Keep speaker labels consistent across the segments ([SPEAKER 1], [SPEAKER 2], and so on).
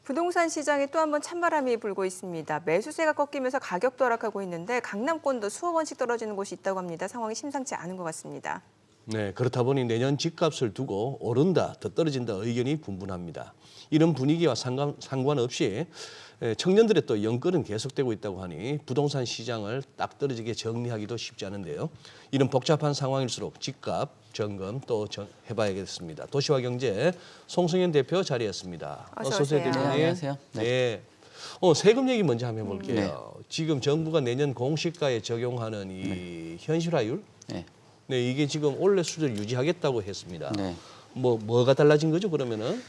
[SPEAKER 1] 부동산 시장에 또 한 번 찬바람이 불고 있습니다. 매수세가 꺾이면서 가격도 하락하고 있는데 강남권도 수억 원씩 떨어지는 곳이 있다고 합니다. 상황이 심상치 않은 것 같습니다.
[SPEAKER 2] 네, 그렇다 보니 내년 집값을 두고 오른다, 더 떨어진다 의견이 분분합니다. 이런 분위기와 상관없이 청년들의 또 연끌은 계속되고 있다고 하니 부동산 시장을 딱 떨어지게 정리하기도 쉽지 않은데요. 이런 복잡한 상황일수록 집값 점검 또 해봐야겠습니다. 도시화경제 송승현 대표 자리했습니다.
[SPEAKER 1] 어서 오세요.
[SPEAKER 2] 대표님.
[SPEAKER 3] 네, 안녕하세요.
[SPEAKER 2] 네. 세금 얘기 먼저 한번 해볼게요. 지금 정부가 내년 공시가에 적용하는 이 현실화율, 네, 이게 지금 원래 수준을 유지하겠다고 했습니다.
[SPEAKER 3] 네.
[SPEAKER 2] 뭐가 달라진 거죠, 그러면은?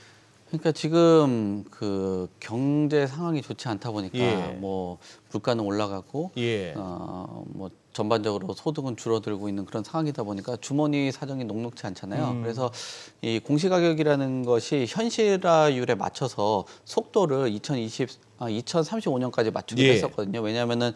[SPEAKER 3] 그러니까 지금 그 경제 상황이 좋지 않다 보니까
[SPEAKER 2] 예.
[SPEAKER 3] 뭐 물가는 올라가고
[SPEAKER 2] 예.
[SPEAKER 3] 뭐 전반적으로 소득은 줄어들고 있는 그런 상황이다 보니까 주머니 사정이 녹록지 않잖아요. 그래서 이 공시가격이라는 것이 현실화율에 맞춰서 속도를 2035년까지 맞추기로
[SPEAKER 2] 예.
[SPEAKER 3] 했었거든요. 왜냐하면은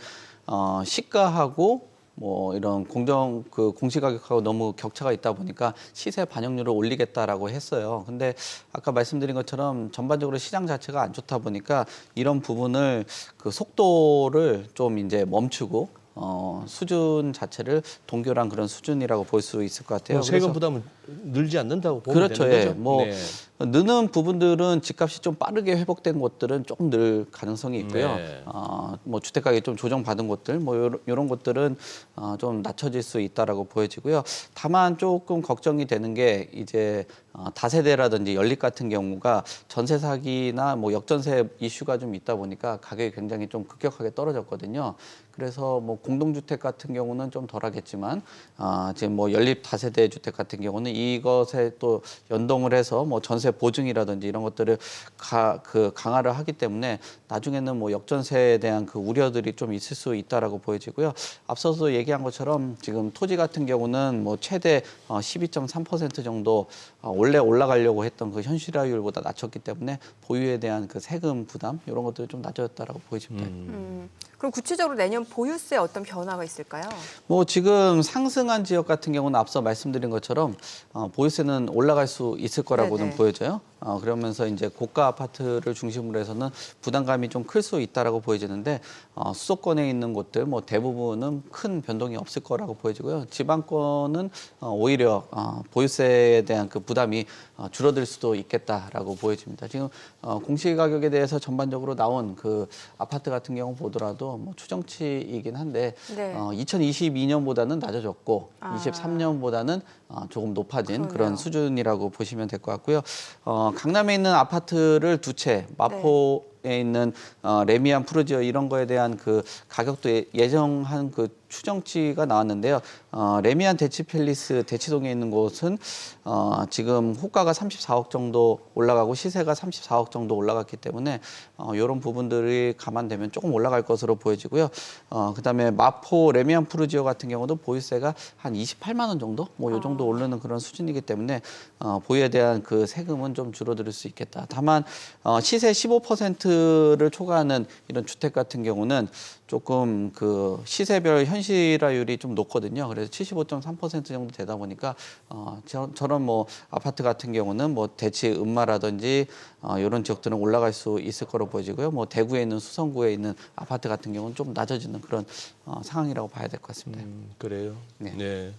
[SPEAKER 3] 시가하고 뭐 이런 공시가격하고 너무 격차가 있다 보니까 시세 반영률을 올리겠다라고 했어요. 근데 아까 말씀드린 것처럼 전반적으로 시장 자체가 안 좋다 보니까 이런 부분을 그 속도를 좀 이제 멈추고 수준 자체를 동결한 그런 수준이라고 볼 수 있을 것 같아요.
[SPEAKER 2] 세금 부담은 늘지 않는다고 보면
[SPEAKER 3] 그렇죠.
[SPEAKER 2] 되는
[SPEAKER 3] 예.
[SPEAKER 2] 거죠?
[SPEAKER 3] 뭐
[SPEAKER 2] 네.
[SPEAKER 3] 느는 부분들은 집값이 좀 빠르게 회복된 곳들은 조금 늘 가능성이 있고요.
[SPEAKER 2] 네.
[SPEAKER 3] 뭐 주택 가격이 좀 조정받은 곳들, 뭐 이런 것들은 좀 낮춰질 수 있다라고 보여지고요. 다만 조금 걱정이 되는 게 이제 다세대라든지 연립 같은 경우가 전세 사기나 뭐 역전세 이슈가 좀 있다 보니까 가격이 굉장히 좀 급격하게 떨어졌거든요. 그래서 뭐 공동주택 같은 경우는 좀 덜하겠지만 지금 뭐 연립 다세대 주택 같은 경우는 이것에 또 연동을 해서 뭐 전세 보증이라든지 이런 것들을 강화를 하기 때문에 나중에는 뭐 역전세에 대한 그 우려들이 좀 있을 수 있다라고 보여지고요. 앞서서 얘기한 것처럼 지금 토지 같은 경우는 뭐 최대 12.3% 정도 원래 올라가려고 했던 그 현실화율보다 낮췄기 때문에 보유에 대한 그 세금 부담 이런 것들이 좀 낮아졌다라고 보여집니다.
[SPEAKER 1] 그럼 구체적으로 내년 보유세 어떤 변화가 있을까요?
[SPEAKER 3] 뭐 지금 상승한 지역 같은 경우는 앞서 말씀드린 것처럼 보유세는 올라갈 수 있을 거라고는
[SPEAKER 1] 네네.
[SPEAKER 3] 보여져요. 그러면서 이제 고가 아파트를 중심으로 해서는 부담감이 좀 클 수 있다라고 보여지는데 수도권에 있는 곳들 뭐 대부분은 큰 변동이 없을 거라고 보여지고요. 지방권은 오히려 보유세에 대한 그 부담이 줄어들 수도 있겠다라고 보여집니다. 지금 공시가격에 대해서 전반적으로 나온 그 아파트 같은 경우 보더라도 뭐 추정치이긴 한데
[SPEAKER 1] 네.
[SPEAKER 3] 2022년보다는 낮아졌고 23년보다는 조금 높아진
[SPEAKER 1] 그러네요.
[SPEAKER 3] 그런 수준이라고 보시면 될 것 같고요. 강남에 있는 아파트를 두 채, 마포에 있는 레미안 푸르지오 이런 거에 대한 그 가격도 예정한 그 추정치가 나왔는데요. 레미안 대치팰리스 대치동에 있는 곳은 지금 호가가 34억 정도 올라가고 시세가 34억 정도 올라갔기 때문에 이런 부분들이 감안되면 조금 올라갈 것으로 보여지고요. 그다음에 마포 레미안 푸르지오 같은 경우도 보유세가 한 28만 원 정도 뭐 이 정도 오르는 그런 수준이기 때문에 보유에 대한 그 세금은 좀 줄어들 수 있겠다. 다만 시세 15%를 초과하는 이런 주택 같은 경우는 조금 그 시세별 현실화율이 좀 높거든요. 그래서 75.3% 정도 되다 보니까 저런 뭐 아파트 같은 경우는 뭐 대치 음마라든지 이런 지역들은 올라갈 수 있을 거로 보여지고요. 뭐 대구에 있는 수성구에 있는 아파트 같은 경우는 좀 낮아지는 그런 상황이라고 봐야 될 것 같습니다.
[SPEAKER 2] 그래요?
[SPEAKER 3] 네.
[SPEAKER 2] 네.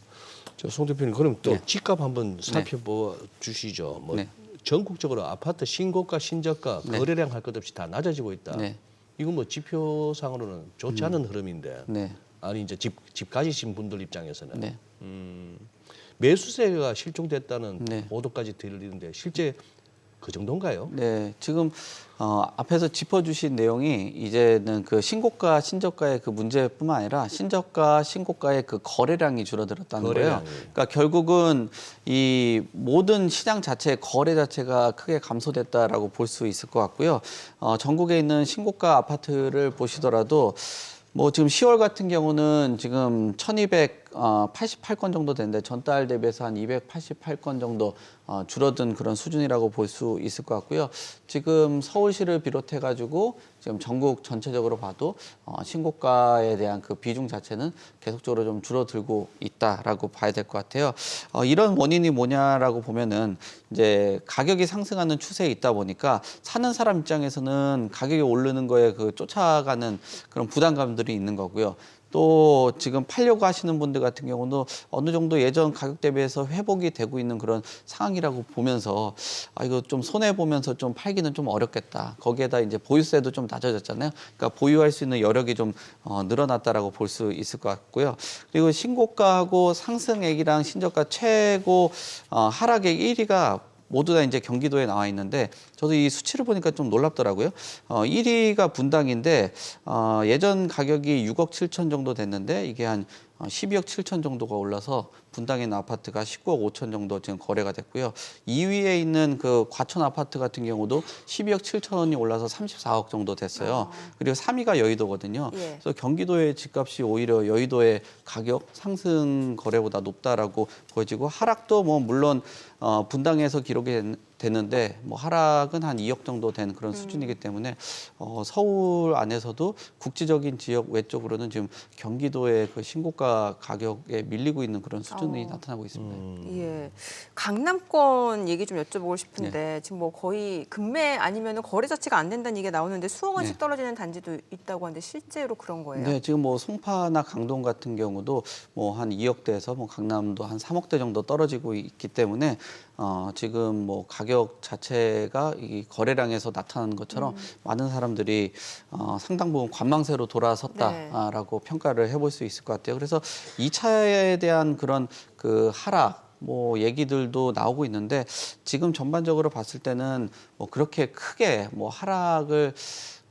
[SPEAKER 2] 송 대표님, 그럼 또
[SPEAKER 3] 네.
[SPEAKER 2] 집값 한번 살펴봐 주시죠. 뭐
[SPEAKER 3] 네.
[SPEAKER 2] 전국적으로 아파트 신고가, 신저가,
[SPEAKER 3] 네.
[SPEAKER 2] 거래량 할 것 없이 다 낮아지고 있다.
[SPEAKER 3] 네.
[SPEAKER 2] 이건 뭐 지표상으로는 좋지 않은 흐름인데.
[SPEAKER 3] 네.
[SPEAKER 2] 아니 이제 집 가지신 분들 입장에서는
[SPEAKER 3] 네.
[SPEAKER 2] 매수세가 실종됐다는
[SPEAKER 3] 네.
[SPEAKER 2] 보도까지 들리는데 실제 그 정도인가요?
[SPEAKER 3] 네, 지금 앞에서 짚어주신 내용이 이제는 그 신고가, 신저가의 그 문제뿐만 아니라 신저가, 신고가의 그 거래량이 줄어들었다는 거예요.
[SPEAKER 2] 거래량이.
[SPEAKER 3] 그러니까 결국은 이 모든 시장 자체의 거래 자체가 크게 감소됐다라고 볼 수 있을 것 같고요. 전국에 있는 신고가 아파트를 보시더라도 뭐 지금 10월 같은 경우는 지금 1,200 288건 정도 되는데 전달 대비해서 한 288건 정도 줄어든 그런 수준이라고 볼 수 있을 것 같고요. 지금 서울시를 비롯해 가지고 지금 전국 전체적으로 봐도 신고가에 대한 그 비중 자체는 계속적으로 좀 줄어들고 있다라고 봐야 될 것 같아요. 이런 원인이 뭐냐라고 보면은 이제 가격이 상승하는 추세에 있다 보니까 사는 사람 입장에서는 가격이 오르는 거에 그 쫓아가는 그런 부담감들이 있는 거고요. 또 지금 팔려고 하시는 분들 같은 경우도 어느 정도 예전 가격 대비해서 회복이 되고 있는 그런 상황이라고 보면서 이거 좀 손해 보면서 좀 팔기는 좀 어렵겠다. 거기에다 이제 보유세도 좀 낮아졌잖아요. 그러니까 보유할 수 있는 여력이 좀 늘어났다라고 볼 수 있을 것 같고요. 그리고 신고가하고 상승액이랑 신저가 최고 하락액 1위가 모두 다 이제 경기도에 나와 있는데 저도 이 수치를 보니까 좀 놀랍더라고요. 1위가 분당인데 예전 가격이 6억 7천 정도 됐는데 이게 한 12억 7천 정도가 올라서 분당에 있는 아파트가 19억 5천 정도 지금 거래가 됐고요. 2위에 있는 그 과천 아파트 같은 경우도 12억 7천이 올라서 34억 정도 됐어요. 그리고 3위가 여의도거든요.
[SPEAKER 1] 예.
[SPEAKER 3] 그래서 경기도의 집값이 오히려 여의도의 가격 상승 거래보다 높다라고 보여지고 하락도 뭐 물론 분당에서 기록이 되는데 뭐 하락은 한 2억 정도 된 그런 수준이기 때문에 서울 안에서도 국지적인 지역 외쪽으로는 지금 경기도의 그 신고가 가격에 밀리고 있는 그런 수준이 나타나고 있습니다.
[SPEAKER 1] 예. 강남권 얘기 좀 여쭤보고 싶은데 지금 뭐 거의 급매 아니면 거래 자체가 안 된다는 얘기가 나오는데 수억 원씩 떨어지는 단지도 있다고 하는데 실제로 그런 거예요?
[SPEAKER 3] 네, 지금 뭐 송파나 강동 같은 경우도 뭐 한 2억대에서 뭐 강남도 한 3억대 정도 떨어지고 있기 때문에 지금 뭐 가격 자체가 이 거래량에서 나타나는 것처럼 많은 사람들이 상당 부분 관망세로 돌아섰다라고 평가를 해볼 수 있을 것 같아요. 그래서 2차에 대한 그런 그 하락 뭐 얘기들도 나오고 있는데 지금 전반적으로 봤을 때는 뭐 그렇게 크게 뭐 하락을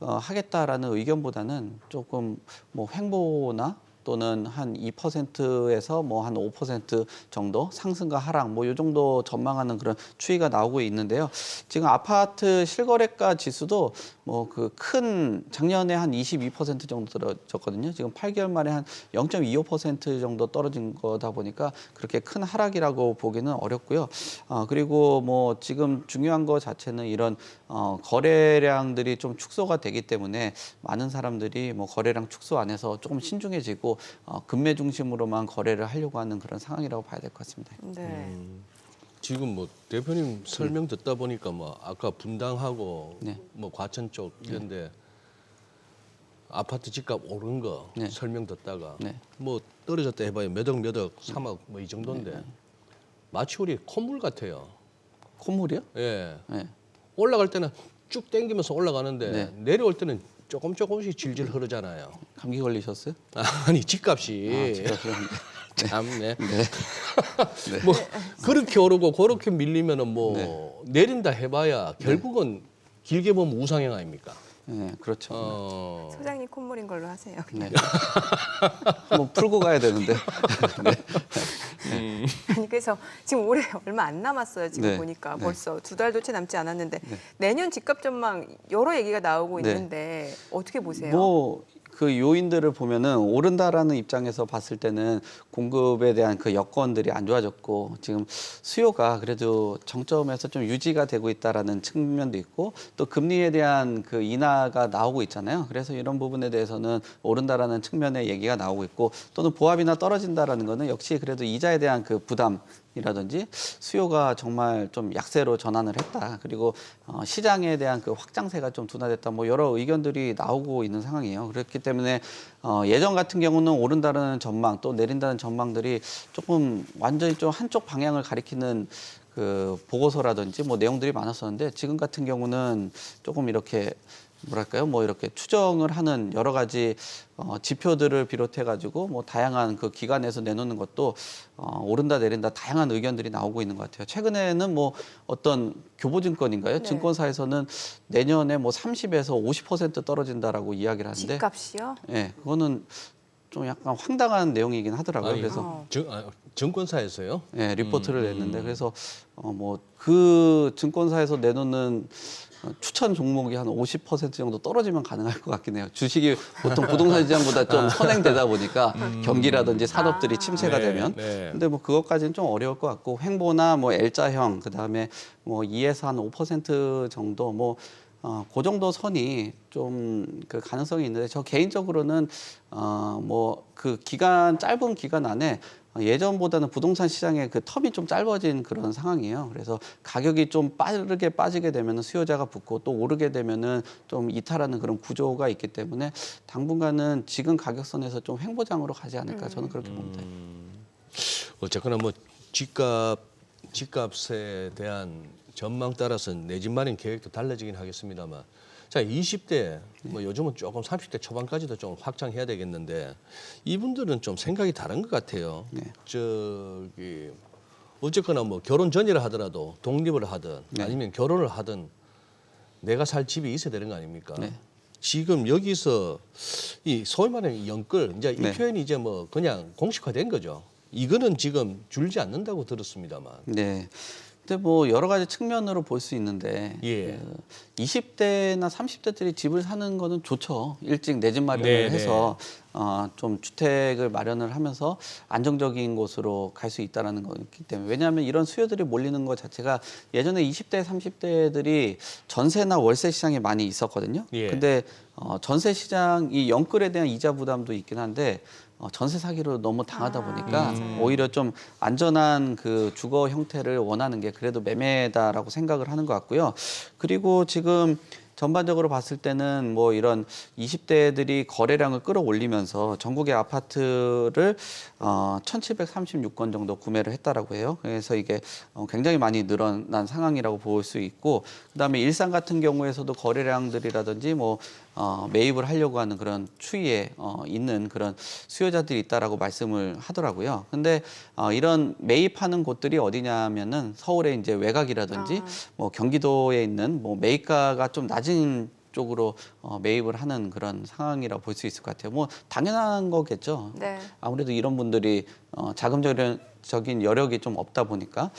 [SPEAKER 3] 하겠다라는 의견보다는 조금 뭐 횡보나 또는 한 2%에서 뭐 한 5% 정도 상승과 하락 뭐 요 정도 전망하는 그런 추이가 나오고 있는데요. 지금 아파트 실거래가 지수도 뭐 그 큰 작년에 한 22% 정도 떨어졌거든요. 지금 8개월 만에 한 0.25% 정도 떨어진 거다 보니까 그렇게 큰 하락이라고 보기는 어렵고요. 그리고 뭐 지금 중요한 거 자체는 이런 거래량들이 좀 축소가 되기 때문에 많은 사람들이 뭐 거래량 축소 안에서 조금 신중해지고 급매 중심으로만 거래를 하려고 하는 그런 상황이라고 봐야 될 것 같습니다.
[SPEAKER 1] 네.
[SPEAKER 2] 지금 뭐 대표님 설명 듣다 보니까 뭐 아까 분당하고
[SPEAKER 3] 네.
[SPEAKER 2] 뭐 과천 쪽 이런데 아파트 집값 오른 거
[SPEAKER 3] 네.
[SPEAKER 2] 설명 듣다가
[SPEAKER 3] 네.
[SPEAKER 2] 뭐 떨어졌다 해봐요 몇 억 3억 뭐 이 정도인데 마치 우리 콧물 같아요.
[SPEAKER 3] 콧물이요?
[SPEAKER 2] 예.
[SPEAKER 3] 네.
[SPEAKER 2] 올라갈 때는 쭉 당기면서 올라가는데
[SPEAKER 3] 네.
[SPEAKER 2] 내려올 때는 조금씩 질질 흐르잖아요.
[SPEAKER 3] 감기 걸리셨어요?
[SPEAKER 2] 아니 집값이
[SPEAKER 3] 집값이요?
[SPEAKER 2] 참네. 뭐 그렇게 오르고 그렇게 밀리면은 뭐 내린다 해봐야 결국은 길게 보면 우상향 아닙니까?
[SPEAKER 3] 네, 그렇죠.
[SPEAKER 1] 소장님 콧물인 걸로 하세요.
[SPEAKER 3] 네. 한번 풀고 가야 되는데.
[SPEAKER 1] 아니 그래서 지금 올해 얼마 안 남았어요. 지금
[SPEAKER 3] 네.
[SPEAKER 1] 보니까
[SPEAKER 3] 네.
[SPEAKER 1] 벌써 2달도 채 남지 않았는데 내년 집값 전망 여러 얘기가 나오고
[SPEAKER 3] 네.
[SPEAKER 1] 있는데 어떻게 보세요?
[SPEAKER 3] 뭐 그 요인들을 보면은 오른다라는 입장에서 봤을 때는 공급에 대한 그 여건들이 안 좋아졌고 지금 수요가 그래도 정점에서 좀 유지가 되고 있다라는 측면도 있고 또 금리에 대한 그 인하가 나오고 있잖아요. 그래서 이런 부분에 대해서는 오른다라는 측면의 얘기가 나오고 있고 또는 보합이나 떨어진다라는 거는 역시 그래도 이자에 대한 그 부담 이라든지 수요가 정말 좀 약세로 전환을 했다. 그리고 시장에 대한 그 확장세가 좀 둔화됐다. 뭐 여러 의견들이 나오고 있는 상황이에요. 그렇기 때문에 예전 같은 경우는 오른다는 전망 또 내린다는 전망들이 조금 완전히 좀 한쪽 방향을 가리키는 그 보고서라든지 뭐 내용들이 많았었는데 지금 같은 경우는 조금 이렇게 뭐랄까요? 뭐 이렇게 추정을 하는 여러 가지 지표들을 비롯해 가지고 뭐 다양한 그 기관에서 내놓는 것도 오른다 내린다 다양한 의견들이 나오고 있는 것 같아요. 최근에는 뭐 어떤 교보증권인가요?
[SPEAKER 1] 네.
[SPEAKER 3] 증권사에서는 내년에 뭐 30에서 50% 떨어진다라고 이야기를 하는데
[SPEAKER 1] 집값이요?
[SPEAKER 3] 예, 그거는 좀 약간 황당한 내용이긴 하더라고요.
[SPEAKER 2] 아니,
[SPEAKER 3] 그래서
[SPEAKER 2] 증권사에서요?
[SPEAKER 3] 예, 리포트를 냈는데 그래서 뭐 그 증권사에서 내놓는 추천 종목이 한 50% 정도 떨어지면 가능할 것 같긴 해요. 주식이 보통 부동산 시장보다 좀 선행되다 보니까 경기라든지 산업들이 침체가
[SPEAKER 2] 네,
[SPEAKER 3] 되면.
[SPEAKER 2] 네.
[SPEAKER 3] 근데 뭐 그것까지는 좀 어려울 것 같고 횡보나 뭐 L자형 그다음에 뭐 2에서 한 5% 정도 뭐 그 정도 선이 좀 그 가능성이 있는데 저 개인적으로는 뭐 그 기간 짧은 기간 안에 예전보다는 부동산 시장의 그 텀이 좀 짧아진 그런 상황이에요. 그래서 가격이 좀 빠르게 빠지게 되면 수요자가 붙고 또 오르게 되면은 좀 이탈하는 그런 구조가 있기 때문에 당분간은 지금 가격선에서 좀 횡보장으로 가지 않을까 저는 그렇게 봅니다.
[SPEAKER 2] 어쨌거나 뭐 집값에 대한 전망 따라서 내 집 마련 계획도 달라지긴 하겠습니다만, 자 20대 뭐 요즘은 조금 30대 초반까지도 좀 확장해야 되겠는데 이분들은 좀 생각이 다른 것 같아요.
[SPEAKER 3] 네.
[SPEAKER 2] 저기 어쨌거나 뭐 결혼 전이라 하더라도 독립을 하든
[SPEAKER 3] 네.
[SPEAKER 2] 아니면 결혼을 하든 내가 살 집이 있어야 되는 거 아닙니까?
[SPEAKER 3] 네.
[SPEAKER 2] 지금 여기서 이 소위 말하는 연끌 이제 이
[SPEAKER 3] 네.
[SPEAKER 2] 표현이 이제 뭐 그냥 공식화된 거죠. 이거는 지금 줄지 않는다고 들었습니다만.
[SPEAKER 3] 네. 근데 뭐 여러 가지 측면으로 볼 수 있는데
[SPEAKER 2] 예.
[SPEAKER 3] 20대나 30대들이 집을 사는 거는 좋죠. 일찍 내 집 마련을
[SPEAKER 2] 네,
[SPEAKER 3] 해서 좀 주택을 마련을 하면서 안정적인 곳으로 갈 수 있다라는 거기 때문에 왜냐하면 이런 수요들이 몰리는 것 자체가 예전에 20대, 30대들이 전세나 월세 시장에 많이 있었거든요.
[SPEAKER 2] 예.
[SPEAKER 3] 근데 전세 시장 이 연끌에 대한 이자 부담도 있긴 한데 전세 사기로 너무 당하다 보니까 오히려 좀 안전한 그 주거 형태를 원하는 게 그래도 매매다라고 생각을 하는 것 같고요. 그리고 지금 전반적으로 봤을 때는 뭐 이런 20대들이 거래량을 끌어올리면서 전국의 아파트를 1,736건 정도 구매를 했다라고 해요. 그래서 이게 굉장히 많이 늘어난 상황이라고 볼 수 있고, 그다음에 일산 같은 경우에서도 거래량들이라든지 뭐 매입을 하려고 하는 그런 추이에 있는 그런 수요자들이 있다라고 말씀을 하더라고요. 근데 이런 매입하는 곳들이 어디냐면은 서울의 이제 외곽이라든지 뭐 경기도에 있는 뭐 매입가가 좀 낮은 쪽으로 매입을 하는 그런 상황이라고 볼 수 있을 것 같아요. 뭐 당연한 거겠죠.
[SPEAKER 1] 네.
[SPEAKER 3] 아무래도 이런 분들이 자금적인 여력이 좀 없다 보니까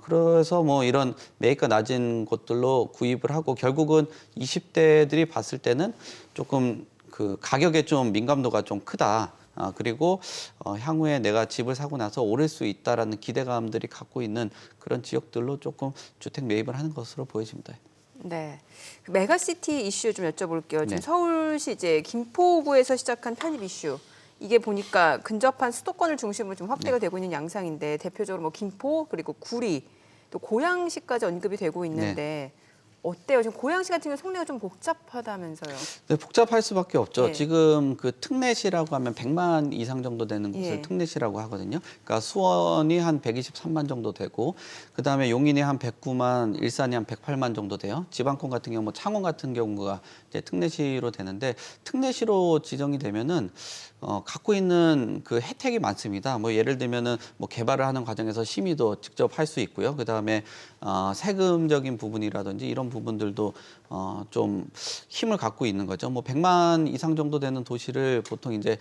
[SPEAKER 3] 그래서 뭐 이런 매입가 낮은 곳들로 구입을 하고 결국은 20대들이 봤을 때는 조금 그 가격에 좀 민감도가 좀 크다. 그리고 향후에 내가 집을 사고 나서 오를 수 있다라는 기대감들이 갖고 있는 그런 지역들로 조금 주택 매입을 하는 것으로 보여집니다.
[SPEAKER 1] 네. 그 메가시티 이슈 좀 여쭤볼게요. 지금
[SPEAKER 3] 네.
[SPEAKER 1] 서울시 이제 김포구에서 시작한 편입 이슈. 이게 보니까 근접한 수도권을 중심으로 좀 확대가 되고 있는 양상인데 대표적으로 뭐 김포 그리고 구리 또 고양시까지 언급이 되고 있는데 어때요? 지금 고양시 같은 경우 속내가 좀 복잡하다면서요.
[SPEAKER 3] 네, 복잡할 수밖에 없죠.
[SPEAKER 1] 예.
[SPEAKER 3] 지금 그 특례시라고 하면 100만 이상 정도 되는 곳을
[SPEAKER 1] 예.
[SPEAKER 3] 특례시라고 하거든요. 그러니까 수원이 한 123만 정도 되고 그다음에 용인이 한 109만, 일산이 한 108만 정도 돼요. 지방권 같은 경우 뭐 창원 같은 경우가 이제 특례시로 되는데 특례시로 지정이 되면은 갖고 있는 그 혜택이 많습니다. 뭐 예를 들면은 뭐 개발을 하는 과정에서 심의도 직접 할 수 있고요. 그다음에 세금적인 부분이라든지 이런 부분들도 좀 힘을 갖고 있는 거죠. 뭐 100만 이상 정도 되는 도시를 보통 이제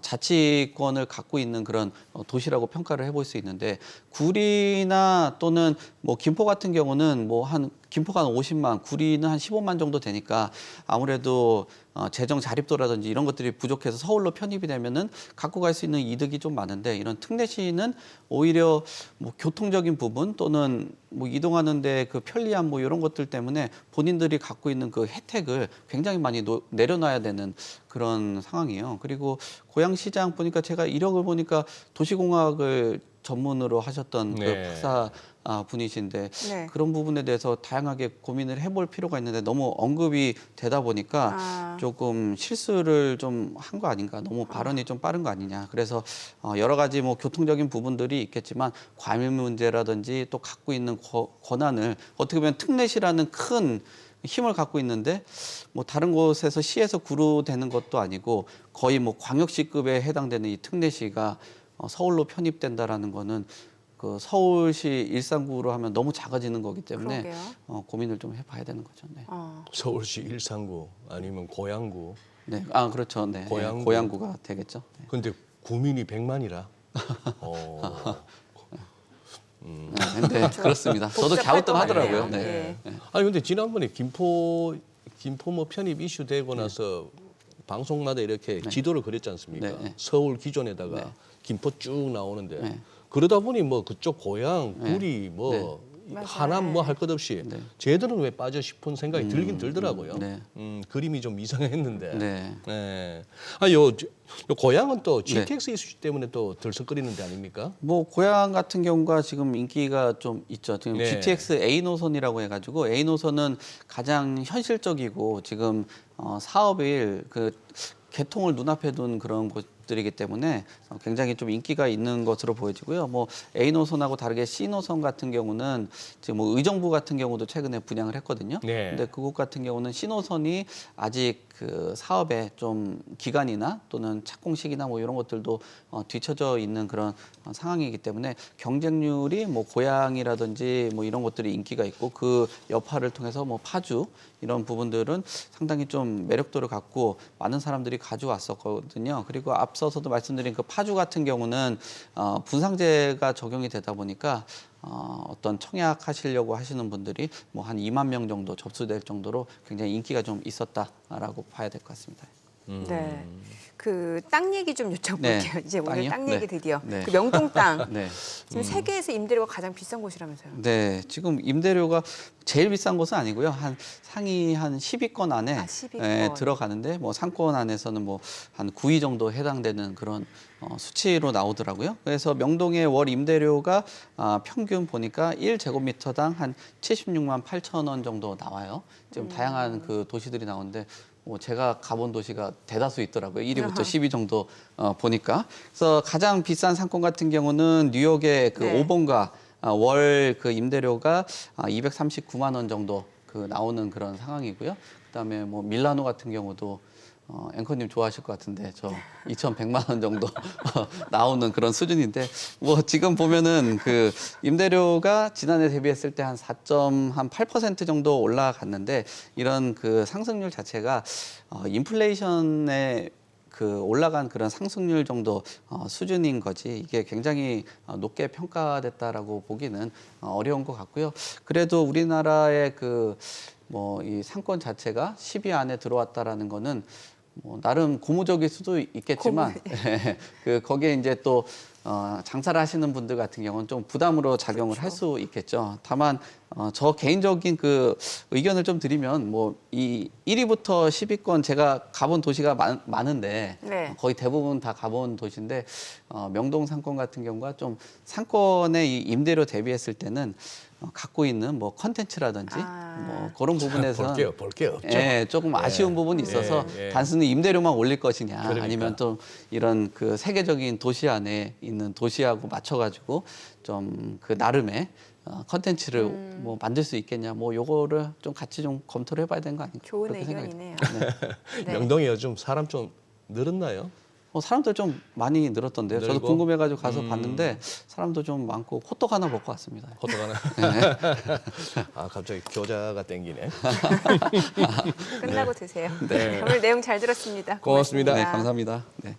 [SPEAKER 3] 자치권을 갖고 있는 그런 도시라고 평가를 해볼 수 있는데 구리나 또는 뭐 김포 같은 경우는 뭐 한 김포가 한 50만, 구리는 한 15만 정도 되니까 아무래도 재정 자립도라든지 이런 것들이 부족해서 서울로 편입이 되면은 갖고 갈 수 있는 이득이 좀 많은데 이런 특례시는 오히려 뭐 교통적인 부분 또는 뭐 이동하는데 그 편리함 뭐 이런 것들 때문에 본인들이 갖고 있는 그 혜택을 굉장히 많이 내려놔야 되는 그런 상황이에요. 그리고 고양시장 보니까 제가 이력을 보니까 도시공학을 전문으로 하셨던 그
[SPEAKER 2] 네.
[SPEAKER 3] 박사 분이신데
[SPEAKER 1] 네.
[SPEAKER 3] 그런 부분에 대해서 다양하게 고민을 해볼 필요가 있는데 너무 언급이 되다 보니까 조금 실수를 좀 한 거 아닌가, 너무 발언이 좀 빠른 거 아니냐. 그래서 여러 가지 뭐 교통적인 부분들이 있겠지만 과밀 문제라든지 또 갖고 있는 권한을 어떻게 보면 특례시라는 큰 힘을 갖고 있는데 뭐 다른 곳에서 시에서 구로 되는 것도 아니고 거의 뭐 광역시급에 해당되는 이 특례시가 서울로 편입된다라는 거는 그 서울시 일산구로 하면 너무 작아지는 거기 때문에
[SPEAKER 1] 그러게요.
[SPEAKER 3] 고민을 좀 해봐야 되는 거죠. 네.
[SPEAKER 2] 서울시 일산구 아니면 고양구.
[SPEAKER 3] 네, 그렇죠. 네,
[SPEAKER 2] 고양구.
[SPEAKER 3] 고양구가 되겠죠. 네.
[SPEAKER 2] 근데 구민이 100만이라.
[SPEAKER 3] 네, 그렇습니다. 저도
[SPEAKER 1] 복잡할 것
[SPEAKER 3] 갸우뚱하더라고요.
[SPEAKER 1] 같네요.
[SPEAKER 3] 네.
[SPEAKER 1] 예.
[SPEAKER 2] 아니 근데 지난번에 김포 뭐 편입 이슈 되고 나서 방송마다 이렇게 지도를 그렸지 않습니까?
[SPEAKER 3] 네.
[SPEAKER 2] 서울 기존에다가
[SPEAKER 3] 네.
[SPEAKER 2] 김포 쭉 나오는데
[SPEAKER 3] 네.
[SPEAKER 2] 그러다 보니 뭐 그쪽 고향, 구리 뭐
[SPEAKER 1] 맞아요.
[SPEAKER 2] 하남 뭐 할 것 없이
[SPEAKER 3] 네.
[SPEAKER 2] 쟤들은 왜 빠져 싶은 생각이 들긴 들더라고요.
[SPEAKER 3] 네.
[SPEAKER 2] 그림이 좀 이상했는데.
[SPEAKER 3] 네.
[SPEAKER 2] 네. 요 고향은 또 GTX 이슈 때문에 또 들썩거리는 데 아닙니까?
[SPEAKER 3] 뭐 고향 같은 경우가 지금 인기가 좀 있죠. 지금
[SPEAKER 2] 네.
[SPEAKER 3] GTX A 노선이라고 해가지고 A 노선은 가장 현실적이고 지금 사업일 그 개통을 눈앞에 둔 그런 곳들이기 때문에 굉장히 좀 인기가 있는 것으로 보여지고요. 뭐 A 노선하고 다르게 C 노선 같은 경우는 지금 뭐 의정부 같은 경우도 최근에 분양을 했거든요.
[SPEAKER 2] 네.
[SPEAKER 3] 근데 그곳 같은 경우는 C 노선이 아직 그 사업에 좀 기간이나 또는 착공 시기나 뭐 이런 것들도 뒤처져 있는 그런 상황이기 때문에 경쟁률이 뭐 고양이라든지 뭐 이런 것들이 인기가 있고 그 여파를 통해서 뭐 파주 이런 부분들은 상당히 좀 매력도를 갖고 많은 사람들이 가져왔었거든요. 그리고 앞서서도 말씀드린 그 파주 같은 경우는 분상제가 적용이 되다 보니까 어떤 청약하시려고 하시는 분들이 뭐 한 2만 명 정도 접수될 정도로 굉장히 인기가 좀 있었다라고 봐야 될 것 같습니다.
[SPEAKER 1] 네. 그 땅 얘기 좀 여쭤볼게요.
[SPEAKER 3] 네.
[SPEAKER 1] 이제 오늘
[SPEAKER 3] 땅이요?
[SPEAKER 1] 땅
[SPEAKER 3] 네.
[SPEAKER 1] 얘기 드디어.
[SPEAKER 3] 네.
[SPEAKER 1] 그 명동 땅.
[SPEAKER 3] 네.
[SPEAKER 1] 지금 세계에서 임대료가 가장 비싼 곳이라면서요.
[SPEAKER 3] 네, 지금 임대료가 제일 비싼 곳은 아니고요. 한 상위 한 10위권 안에
[SPEAKER 1] 10위권.
[SPEAKER 3] 예, 들어가는데 뭐 상권 안에서는 뭐 한 9위 정도 해당되는 그런 수치로 나오더라고요. 그래서 명동의 월 임대료가 평균 보니까 1제곱미터당 한 76만 8천 원 정도 나와요. 지금 다양한 그 도시들이 나오는데 뭐 제가 가본 도시가 대다수 있더라고요. 1위부터 10위 정도 보니까. 그래서 가장 비싼 상권 같은 경우는 뉴욕의 그
[SPEAKER 1] 네.
[SPEAKER 3] 5번가 월 그 임대료가 239만 원 정도 그 나오는 그런 상황이고요. 그다음에 뭐 밀라노 같은 경우도 앵커님 좋아하실 것 같은데 저 2,100만 원 정도 나오는 그런 수준인데 뭐 지금 보면은 그 임대료가 지난해 대비했을 때 한 4.8% 정도 올라갔는데 이런 그 상승률 자체가 인플레이션에 그 올라간 그런 상승률 정도 수준인 거지 이게 굉장히 높게 평가됐다라고 보기는 어려운 것 같고요. 그래도 우리나라의 그 뭐 이 상권 자체가 10위 안에 들어왔다라는 거는 뭐 나름 고무적일 수도 있겠지만 그 거기에 이제 또 장사를 하시는 분들 같은 경우는 좀 부담으로 작용을 할 수 있겠죠. 다만 저 개인적인 그 의견을 좀 드리면 뭐 이 1위부터 10위권 제가 가본 도시가 많은데
[SPEAKER 1] 네.
[SPEAKER 3] 거의 대부분 다 가본 도시인데 명동 상권 같은 경우가 좀 상권의 이 임대료 대비했을 때는 갖고 있는 뭐 컨텐츠라든지 뭐 그런 부분에서
[SPEAKER 2] 볼게 없죠.
[SPEAKER 3] 예, 조금 아쉬운 부분이 있어서
[SPEAKER 2] 예.
[SPEAKER 3] 단순히 임대료만 올릴 것이냐
[SPEAKER 2] 그러니까.
[SPEAKER 3] 아니면 좀 이런 그 세계적인 도시 안에 있는 도시하고 맞춰가지고 좀 그 나름의 컨텐츠를 뭐 만들 수 있겠냐 뭐 요거를 좀 같이 좀 검토를 해봐야 되는 거 아닌가
[SPEAKER 1] 좋은
[SPEAKER 3] 그렇게 생각이
[SPEAKER 1] 의견이네요.
[SPEAKER 3] 듭니다. 네.
[SPEAKER 1] 네.
[SPEAKER 2] 명동이 요즘 사람 좀 늘었나요?
[SPEAKER 3] 사람들 좀 많이 늘었던데요. 저도
[SPEAKER 2] 늘고?
[SPEAKER 3] 궁금해가지고 가서 봤는데 사람도 좀 많고 호떡 하나 먹고 왔습니다.
[SPEAKER 2] 호떡 하나. 아 갑자기 겨자가 땡기네.
[SPEAKER 1] 끝나고 드세요.
[SPEAKER 2] 네.
[SPEAKER 1] 오늘 내용 잘 들었습니다.
[SPEAKER 2] 고맙습니다.
[SPEAKER 3] 네, 감사합니다. 네.